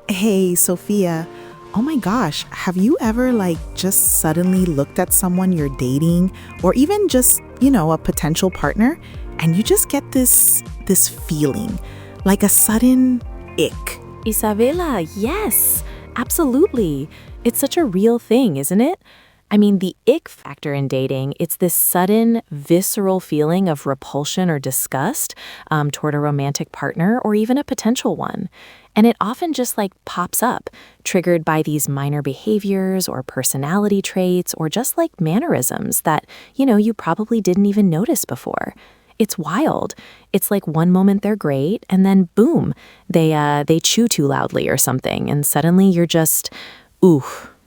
Hey, Sophia. Oh my gosh, have you ever just suddenly looked at someone you're dating or even just, a potential partner and you just get this feeling, like a sudden ick. Isabella, yes, absolutely. It's such a real thing, isn't it? I mean, the ick factor in dating, it's this sudden, visceral feeling of repulsion or disgust toward a romantic partner or even a potential one. And it often just pops up, triggered by these minor behaviors or personality traits or just mannerisms that, you probably didn't even notice before. It's wild. It's like one moment they're great, and then boom, they chew too loudly or something, and suddenly you're just, ooh.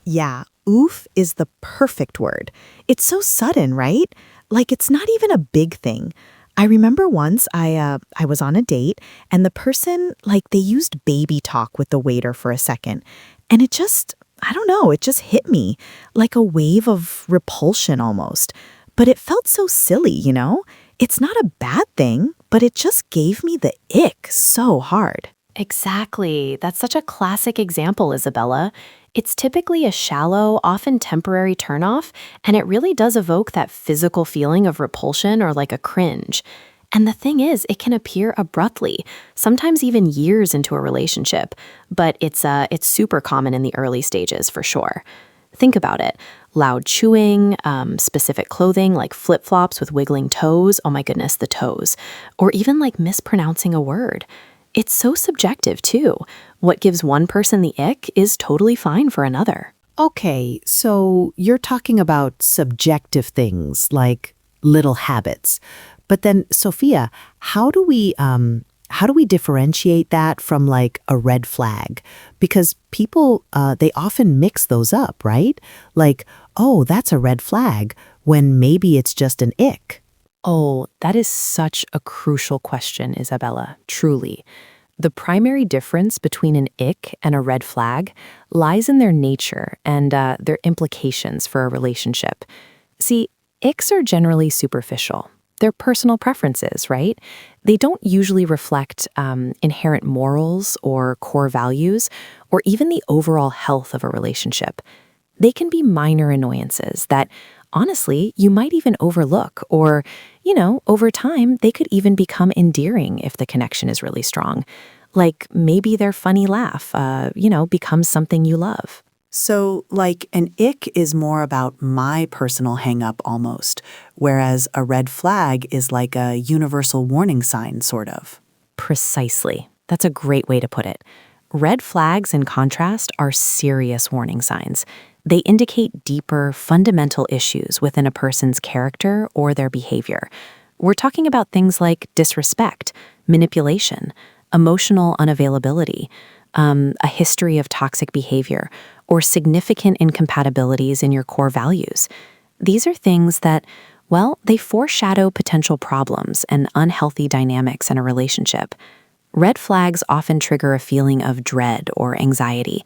Yeah, oof is the perfect word. It's so sudden, right? Like it's not even a big thing. I remember once I was on a date and the person they used baby talk with the waiter for a second, and it just I don't know, it just hit me like a wave of repulsion almost. But it felt so silly. It's not a bad thing, but it just gave me the ick so hard. Exactly. That's such a classic example, Isabella. It's typically a shallow, often temporary turnoff, and it really does evoke that physical feeling of repulsion or like a cringe. And the thing is, it can appear abruptly, sometimes even years into a relationship, but it's super common in the early stages for sure. Think about it. Loud chewing, specific clothing like flip-flops with wiggling toes, oh my goodness, the toes, or even mispronouncing a word. It's so subjective, too. What gives one person the ick is totally fine for another. Okay, so you're talking about subjective things like little habits. But then, Sophia, how do we differentiate that from a red flag? Because people, they often mix those up, right? Oh, that's a red flag, when maybe it's just an ick. Oh, that is such a crucial question, Isabella, truly. The primary difference between an ick and a red flag lies in their nature and their implications for a relationship. See, icks are generally superficial. They're personal preferences, right? They don't usually reflect inherent morals or core values or even the overall health of a relationship. They can be minor annoyances that, honestly, you might even overlook or, over time, they could even become endearing if the connection is really strong. Like maybe their funny laugh, becomes something you love. So, an ick is more about my personal hang-up almost, whereas a red flag is like a universal warning sign, sort of. Precisely. That's a great way to put it. Red flags, in contrast, are serious warning signs. They indicate deeper, fundamental issues within a person's character or their behavior. We're talking about things like disrespect, manipulation, emotional unavailability, a history of toxic behavior, or significant incompatibilities in your core values. These are things that, they foreshadow potential problems and unhealthy dynamics in a relationship. Red flags often trigger a feeling of dread or anxiety,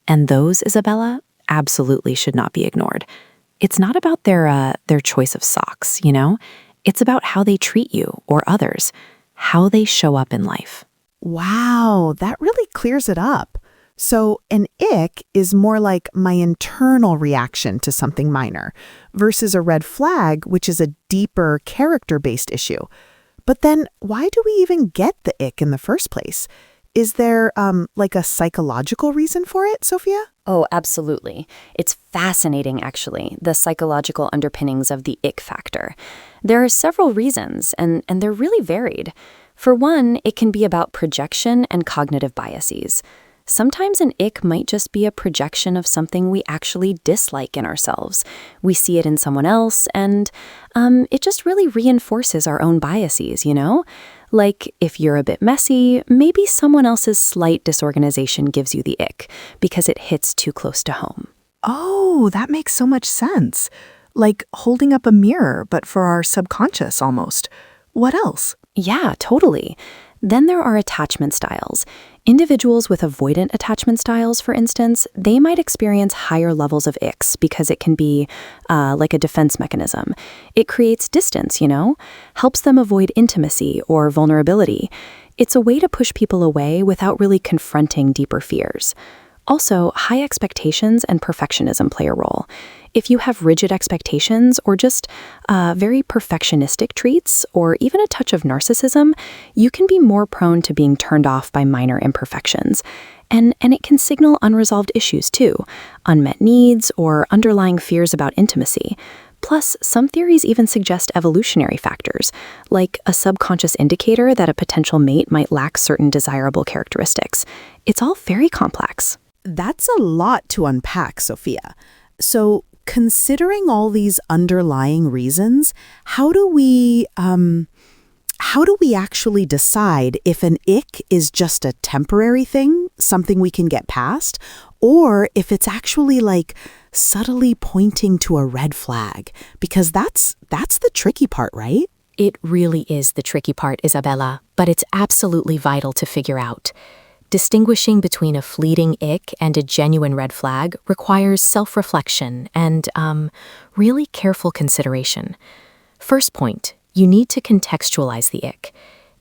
and those, Isabella, absolutely should not be ignored. It's not about their choice of socks, It's about how they treat you or others, how they show up in life. Wow, that really clears it up. So an ick is more like my internal reaction to something minor versus a red flag, which is a deeper character-based issue. But then why do we even get the ick in the first place? Is there a psychological reason for it, Sophia? Oh, absolutely. It's fascinating, actually, the psychological underpinnings of the ick factor. There are several reasons, and they're really varied. For one, it can be about projection and cognitive biases. Sometimes an ick might just be a projection of something we actually dislike in ourselves. We see it in someone else, and it just really reinforces our own biases, Like, if you're a bit messy, maybe someone else's slight disorganization gives you the ick because it hits too close to home. Oh, that makes so much sense. Like holding up a mirror, but for our subconscious almost. What else? Yeah, totally. Then there are attachment styles. Individuals with avoidant attachment styles, for instance, they might experience higher levels of icks because it can be like a defense mechanism. It creates distance, helps them avoid intimacy or vulnerability. It's a way to push people away without really confronting deeper fears. Also, high expectations and perfectionism play a role. If you have rigid expectations or just very perfectionistic traits or even a touch of narcissism, you can be more prone to being turned off by minor imperfections. And it can signal unresolved issues too, unmet needs or underlying fears about intimacy. Plus, some theories even suggest evolutionary factors, like a subconscious indicator that a potential mate might lack certain desirable characteristics. It's all very complex. That's a lot to unpack, Sophia. So, considering all these underlying reasons, how do we actually decide if an ick is just a temporary thing, something we can get past, or if it's actually like subtly pointing to a red flag? Because that's the tricky part, right? It really is the tricky part, Isabella, but it's absolutely vital to figure out. Distinguishing between a fleeting ick and a genuine red flag requires self-reflection and really careful consideration. First point, you need to contextualize the ick.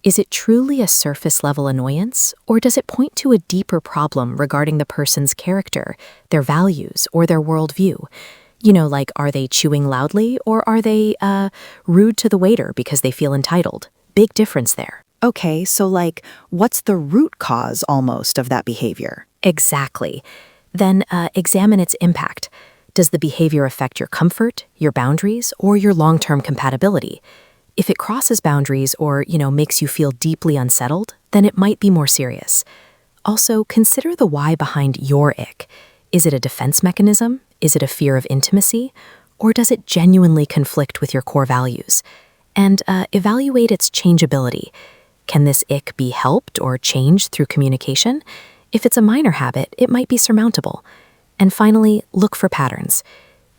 Is it truly a surface-level annoyance, or does it point to a deeper problem regarding the person's character, their values, or their worldview? You know, like, are they chewing loudly, or are they rude to the waiter because they feel entitled? Big difference there. Okay, so like, what's the root cause almost of that behavior? Exactly. Then examine its impact. Does the behavior affect your comfort, your boundaries, or your long-term compatibility? If it crosses boundaries or, makes you feel deeply unsettled, then it might be more serious. Also, consider the why behind your ick. Is it a defense mechanism? Is it a fear of intimacy? Or does it genuinely conflict with your core values? And evaluate its changeability. Can this ick be helped or changed through communication? If it's a minor habit, it might be surmountable. And finally, look for patterns.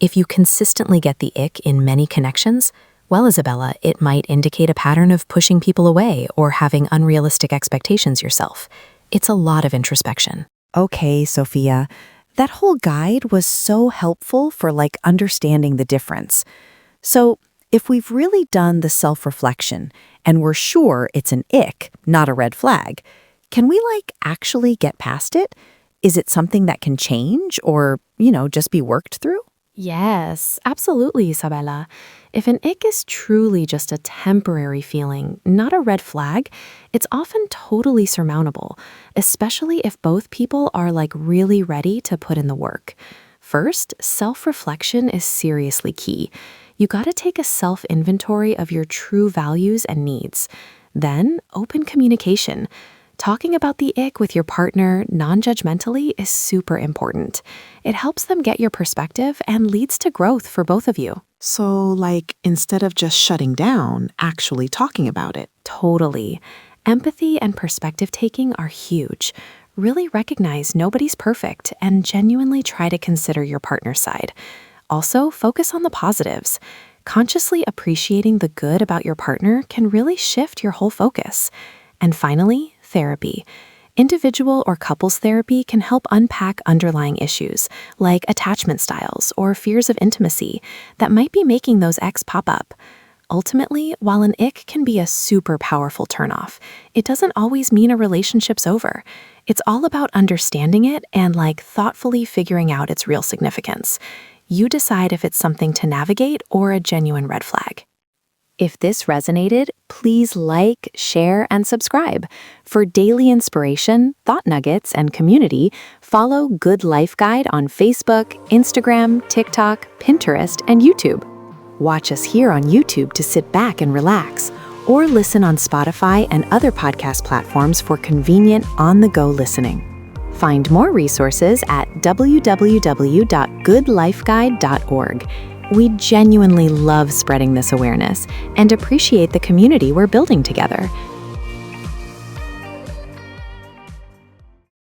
If you consistently get the ick in many connections, well, Isabella, it might indicate a pattern of pushing people away or having unrealistic expectations yourself. It's a lot of introspection. Okay, Sophia, that whole guide was so helpful for understanding the difference. So, if we've really done the self-reflection and we're sure it's an ick, not a red flag, can we actually get past it? Is it something that can change or, just be worked through? Yes, absolutely, Isabella. If an ick is truly just a temporary feeling, not a red flag, it's often totally surmountable, especially if both people are really ready to put in the work. First, self-reflection is seriously key. You gotta take a self-inventory of your true values and needs. Then, open communication. Talking about the ick with your partner non-judgmentally is super important. It helps them get your perspective and leads to growth for both of you. So, instead of just shutting down, actually talking about it. Totally. Empathy and perspective taking are huge. Really recognize nobody's perfect and genuinely try to consider your partner's side. Also, focus on the positives. Consciously appreciating the good about your partner can really shift your whole focus. And finally, therapy. Individual or couples therapy can help unpack underlying issues like attachment styles or fears of intimacy that might be making those icks pop up. Ultimately, while an ick can be a super powerful turnoff, it doesn't always mean a relationship's over. It's all about understanding it and thoughtfully figuring out its real significance. You decide if it's something to navigate or a genuine red flag. If this resonated, please like, share, and subscribe. For daily inspiration, thought nuggets, and community, follow Good Life Guide on Facebook, Instagram, TikTok, Pinterest, and YouTube. Watch us here on YouTube to sit back and relax, or listen on Spotify and other podcast platforms for convenient on-the-go listening. Find more resources at www.goodlifeguide.org. We genuinely love spreading this awareness and appreciate the community we're building together.